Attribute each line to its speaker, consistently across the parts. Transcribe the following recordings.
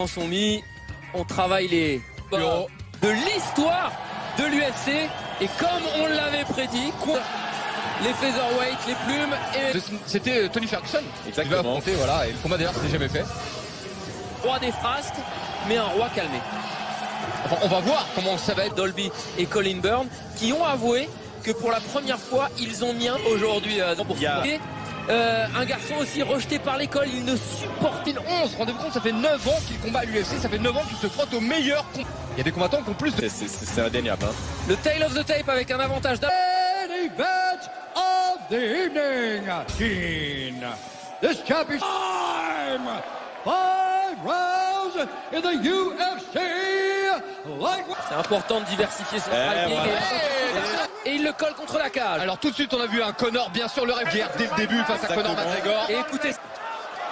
Speaker 1: sont mis, on travaille les bords de l'histoire de l'UFC et comme on l'avait prédit, les featherweight, les plumes et...
Speaker 2: C'était Tony Ferguson.
Speaker 3: Exactement.
Speaker 2: Qui va affronter, voilà, et le combat d'ailleurs c'était jamais fait.
Speaker 1: Roi des frasques, mais un roi calmé.
Speaker 2: Enfin, on va voir comment ça va être.
Speaker 1: Dolby et Colin Byrne qui ont avoué que pour la première fois ils ont mis un aujourd'hui pour supporter. Un garçon aussi rejeté par l'école, il ne supportait
Speaker 2: 11, rendez-vous compte, ça fait 9 ans qu'il combat à l'UFC, ça fait 9 ans qu'il se frotte au meilleur. Il y a des combattants qui ont plus de...
Speaker 3: C'est indéniable. Hein.
Speaker 1: Le tail of the tape avec un avantage d'un...
Speaker 4: Event of the evening, Keen. This championship time, 5 rounds in the UFC lightweight.
Speaker 1: C'est important de diversifier son striking et il le colle contre la cage.
Speaker 2: Alors tout de suite on a vu un Conor, bien sûr le rêve guerre dès le début face à Conor McGregor.
Speaker 1: Et écoutez...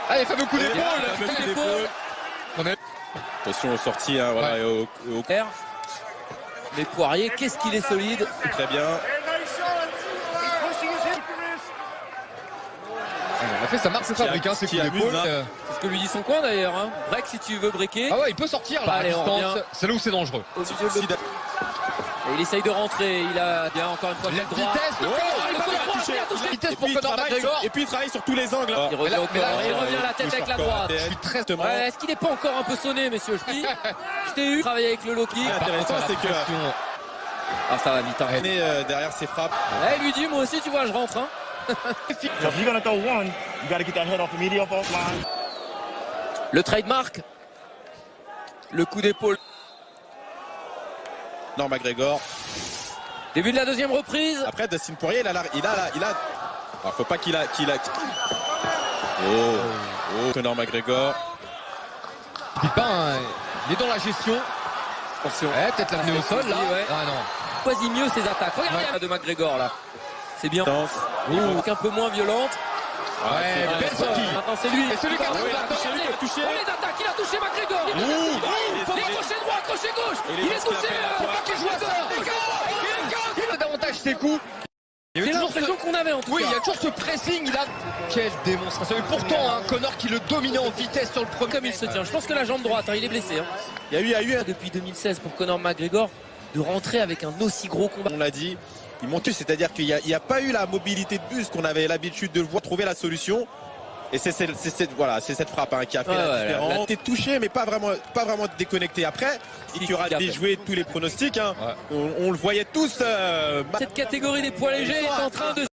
Speaker 2: Allez, fameux coup d'épaule.
Speaker 3: Attention aux sorties, hein, voilà, et au...
Speaker 1: Mais Poirier, qu'est-ce qu'il est solide.
Speaker 3: Très bien.
Speaker 2: On a fait sa marque de fabrique, hein, c'est coup d'épaule.
Speaker 1: C'est ce que lui dit son coin d'ailleurs. Hein. Break si tu veux breaker.
Speaker 2: Ah ouais, il peut sortir là, à distance. C'est là où c'est dangereux.
Speaker 1: Et il essaye de rentrer, il a bien encore une fois le droit.
Speaker 2: Vitesse pour Conor McGregor.
Speaker 3: Et puis il travaille sur tous les angles.
Speaker 1: Il revient au corps, il revient à la tête avec la droite.
Speaker 2: Je suis très...
Speaker 1: Est-ce qu'il n'est pas encore un peu sonné, messieurs? Je t'ai eu travailler avec le low kick.
Speaker 3: Intéressant, c'est que...
Speaker 1: Ah, ça va vite. Hein.
Speaker 3: Derrière ses frappes.
Speaker 1: Il lui dit, moi aussi, tu vois, je rentre. Hein. Le trademark. Le coup d'épaule.
Speaker 3: Non, McGregor.
Speaker 1: Début de la deuxième reprise.
Speaker 3: Après, Dustin Poirier, il a. Alors, faut pas qu'il a. Oh, Conor McGregor.
Speaker 2: Pipin, il est dans la gestion.
Speaker 1: Attention.
Speaker 2: Peut-être l'amener au sol là. Ah non.
Speaker 1: Choisit mieux ses attaques. Regardez de McGregor là. C'est bien. Un peu moins violente.
Speaker 2: Ouais, belle sortie.
Speaker 1: Maintenant c'est lui.
Speaker 2: Et celui qui a
Speaker 1: touché. Oh, les attaques, il a touché McGregor. Les crochet droit, crochet gauche. Il est touché.
Speaker 2: Il a davantage ses coups.
Speaker 1: C'est l'impression qu'on avait en tout cas.
Speaker 2: Oui, il y a toujours ce pressing là. Quelle démonstration. Et pourtant, hein, Conor qui le dominait en vitesse sur le premier.
Speaker 1: Comme il se tient. Je pense que la jambe droite, hein, il est blessé. Hein.
Speaker 3: Il y a eu
Speaker 1: depuis 2016 pour Conor McGregor de rentrer avec un aussi gros combat.
Speaker 3: On l'a dit. Il monte, c'est-à-dire qu'il n'y a pas eu la mobilité de bus qu'on avait l'habitude de le voir trouver la solution. Et c'est cette frappe hein, qui a fait la différence. Il a été touché, mais pas vraiment déconnecté. Après, il y aura déjoué tous les pronostics. Hein. On le voyait tous.
Speaker 1: Cette catégorie des poids légers est en train de